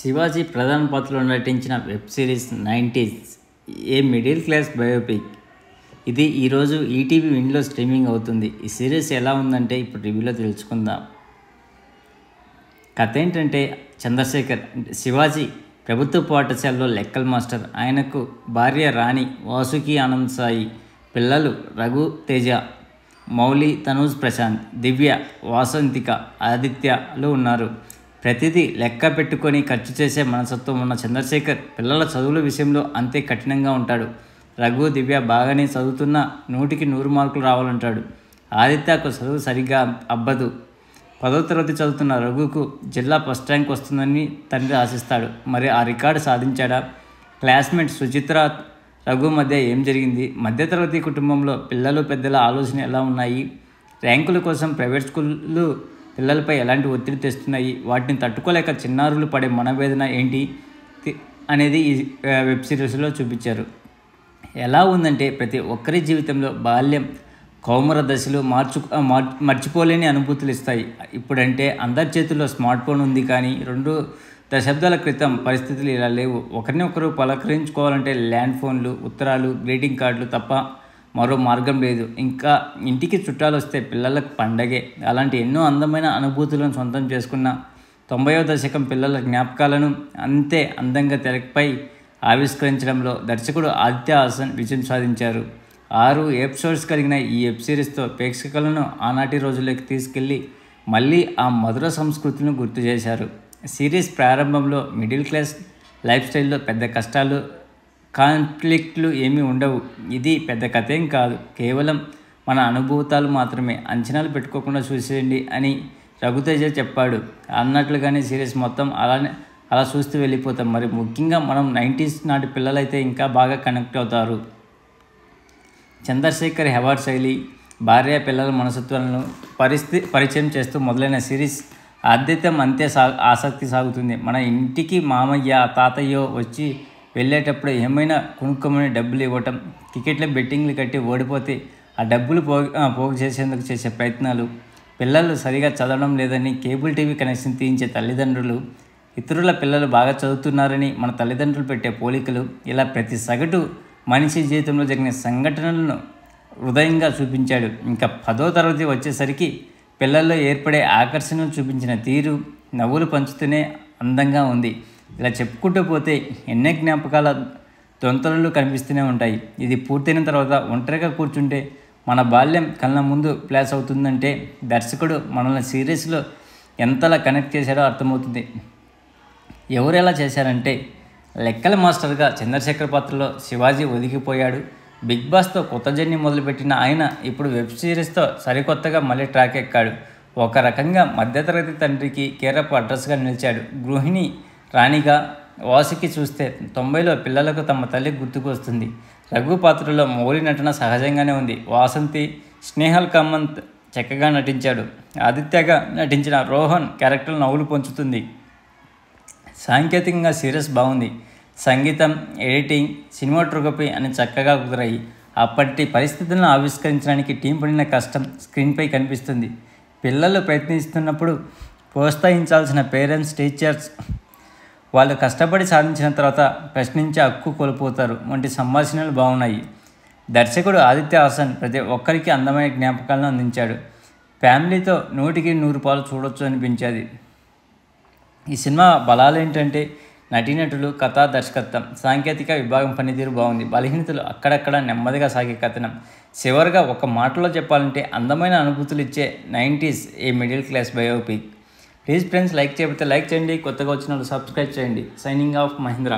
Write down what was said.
శివాజీ ప్రధాన పాత్రలో నటించిన web series 90s a middle class biopic. ఇది ఈరోజు ఈటీవీ విన్లో స్ట్రీమింగ్ అవుతుంది. ఈ సిరీస్ ఎలా ఉందంటే ఇప్పుడు రివ్యూలో తెలుసుకుందాం. కథ ఏంటంటే చంద్రశేఖర్ శివాజీ ప్రభుత్వ పాఠశాలలో లెక్కల మాస్టర్. ఆయనకు భార్య రాణి, వాసుకి ఆనంద్ సాయి, పిల్లలు రఘు తేజ, మౌలి, తనూజ్ ప్రశాంత్, దివ్య, వాసంతిక, ఆదిత్యలు ఉన్నారు. ప్రతిదీ లెక్క పెట్టుకొని ఖర్చు చేసే మనస్తత్వం ఉన్న చంద్రశేఖర్ పిల్లల చదువుల విషయంలో అంతే కఠినంగా ఉంటాడు. రఘు, దివ్య బాగానే చదువుతున్నా 100కి 100 మార్కులు రావాలంటాడు. ఆదిత్యకు చదువు సరిగ్గా అబ్బదు. 10వ తరగతి చదువుతున్న రఘుకు జిల్లా ఫస్ట్ ర్యాంక్ వస్తుందని తండ్రి ఆశిస్తాడు. మరి ఆ రికార్డు సాధించాడా? క్లాస్మేట్ సుచిత్ర, రఘు మధ్య ఏం జరిగింది? మధ్యతరగతి కుటుంబంలో పిల్లలు పెద్దల ఆలోచన ఎలా ఉన్నాయి? ర్యాంకుల కోసం ప్రైవేట్ స్కూళ్ళు పిల్లలపై ఎలాంటి ఒత్తిడి తెస్తున్నాయి? వాటిని తట్టుకోలేక చిన్నారులు పడే మనవేదన ఏంటి అనేది ఈ వెబ్ సిరీస్లో చూపించారు. ఎలా ఉందంటే ప్రతి ఒక్కరి జీవితంలో బాల్యం, కౌమార దశలు మర్చిపోలేని అనుభూతులు ఇస్తాయి. ఇప్పుడంటే అందరి చేతుల్లో స్మార్ట్ ఫోన్ ఉంది, కానీ 2 దశాబ్దాల క్రితం పరిస్థితులు ఇలా లేవు. ఒకరినొకరు పలకరించుకోవాలంటే ల్యాండ్ ఫోన్లు, ఉత్తరాలు, గ్రీటింగ్ కార్డులు తప్ప మరో మార్గం లేదు. ఇంకా ఇంటికి చుట్టాలు వస్తే పిల్లలకు పండగే. అలాంటి ఎన్నో అందమైన అనుభూతులను సొంతం చేసుకున్న 90వ దశకం పిల్లల జ్ఞాపకాలను అంతే అందంగా తెరపై ఆవిష్కరించడంలో దర్శకుడు ఆదిత్య హాసన్ విజయం సాధించారు. 6 ఎపిసోడ్స్ కలిగిన ఈ వెబ్ సిరీస్తో ప్రేక్షకులను ఆనాటి రోజుల్లోకి తీసుకెళ్లి మళ్ళీ ఆ మధుర సంస్కృతిని గుర్తు చేశారు. సిరీస్ ప్రారంభంలో మిడిల్ క్లాస్ లైఫ్ స్టైల్లో పెద్ద కష్టాలు, కాన్ఫ్లిక్ట్లు ఏమీ ఉండవు. ఇది పెద్ద కథేం కాదు, కేవలం మన అనుభూతాలు మాత్రమే. అంచనాలు పెట్టుకోకుండా చూసేయండి అని రఘుతేజ చెప్పాడు. అన్నట్లుగానే సిరీస్ మొత్తం అలా చూస్తూ వెళ్ళిపోతాం. మరి ముఖ్యంగా మనం 90s నాటి పిల్లలైతే ఇంకా బాగా కనెక్ట్ అవుతారు. చంద్రశేఖర్ వ్యవహార శైలి, భార్య పిల్లల మనస్తత్వాలను పరిచయం చేస్తూ మొదలైన సిరీస్ ఆద్యతం అంతే ఆసక్తి సాగుతుంది. మన ఇంటికి మామయ్య, తాతయ్యో వచ్చి వెళ్ళేటప్పుడు ఏమైనా కొనుక్కోమని డబ్బులు ఇవ్వటం, టికెట్ల బెట్టింగ్లు కట్టి ఓడిపోతే ఆ డబ్బులు పోగు చేసేందుకు చేసే ప్రయత్నాలు, పిల్లలు సరిగా చదవడం లేదని కేబుల్ టీవీ కనెక్షన్ తీయించే తల్లిదండ్రులు, ఇతరుల పిల్లలు బాగా చదువుతున్నారని మన తల్లిదండ్రులు పెట్టే పోలికలు, ఇలా ప్రతి సగటు మనిషి జీవితంలో జరిగిన సంఘటనలను హృదయంగా చూపించాడు. ఇంకా 10వ తరగతి వచ్చేసరికి పిల్లల్లో ఏర్పడే ఆకర్షణలు చూపించిన తీరు నవ్వులు పంచుతూనే అందంగా ఉంది. ఇలా చెప్పుకుంటూ పోతే ఎన్నో జ్ఞాపకాల దొంతలు కనిపిస్తూనే ఉంటాయి. ఇది పూర్తయిన తర్వాత ఒంటరిగా కూర్చుంటే మన బాల్యం కళ్ళ ముందు ప్లాస్ అవుతుందంటే దర్శకుడు మనల్ని సిరీస్లో ఎంతలా కనెక్ట్ చేశాడో అర్థమవుతుంది. ఎవరు ఎలా చేశారంటే లెక్కల మాస్టర్గా చంద్రశేఖర్ పాత్రలో శివాజీ ఒదిగిపోయాడు. బిగ్ బాస్తో కొత్త జర్నీ మొదలుపెట్టిన ఆయన ఇప్పుడు వెబ్ సిరీస్తో సరికొత్తగా మళ్ళీ ట్రాక్ ఎక్కాడు. ఒక రకంగా మధ్యతరగతి తండ్రికి కేరప్ అడ్రస్గా నిలిచాడు. గృహిణి రాణిగా వాసుకి చూస్తే 90లో పిల్లలకు తమ తల్లి గుర్తుకు వస్తుంది. రఘు పాత్రలో మౌలి నటన సహజంగానే ఉంది. వాసంతి, స్నేహల్ కామంత్ చక్కగా నటించాడు. ఆదిత్యగా నటించిన రోహన్ క్యారెక్టర్ నవ్వులు పంచుతుంది. సాంకేతికంగా సిరీస్ బాగుంది. సంగీతం, ఎడిటింగ్, సినిమాటోగ్రఫీ అని చక్కగా కుదిరాయి. అప్పటి పరిస్థితులను ఆవిష్కరించడానికి టీం పడిన కష్టం స్క్రీన్పై కనిపిస్తుంది. పిల్లలు ప్రయత్నిస్తున్నప్పుడు ప్రోత్సహించాల్సిన పేరెంట్స్, టీచర్స్ వాళ్ళు కష్టపడి సాధించిన తర్వాత ప్రశ్నించే హక్కు కోల్పోతారు వంటి సంభాషణలు బాగున్నాయి. దర్శకుడు ఆదిత్య హాసన్ ప్రతి ఒక్కరికి అందమైన జ్ఞాపకాలను అందించాడు. ఫ్యామిలీతో 100కి 100 పాలు చూడొచ్చు అనిపించేది. ఈ సినిమా బలాలు ఏంటంటే నటీనటులు, కథా దర్శకత్వం, సాంకేతిక విభాగం పనితీరు బాగుంది. బలహీనతలు అక్కడక్కడ నెమ్మదిగా సాగే కథనం. చివరిగా ఒక మాటలో చెప్పాలంటే అందమైన అనుభూతులు ఇచ్చే 90s a middle class biopic. Please friends, like చేయకపోతే లైక్ చేయండి, కొత్తగా వచ్చిన వాళ్ళు సబ్స్క్రైబ్ చేయండి. Signing off Mahindra.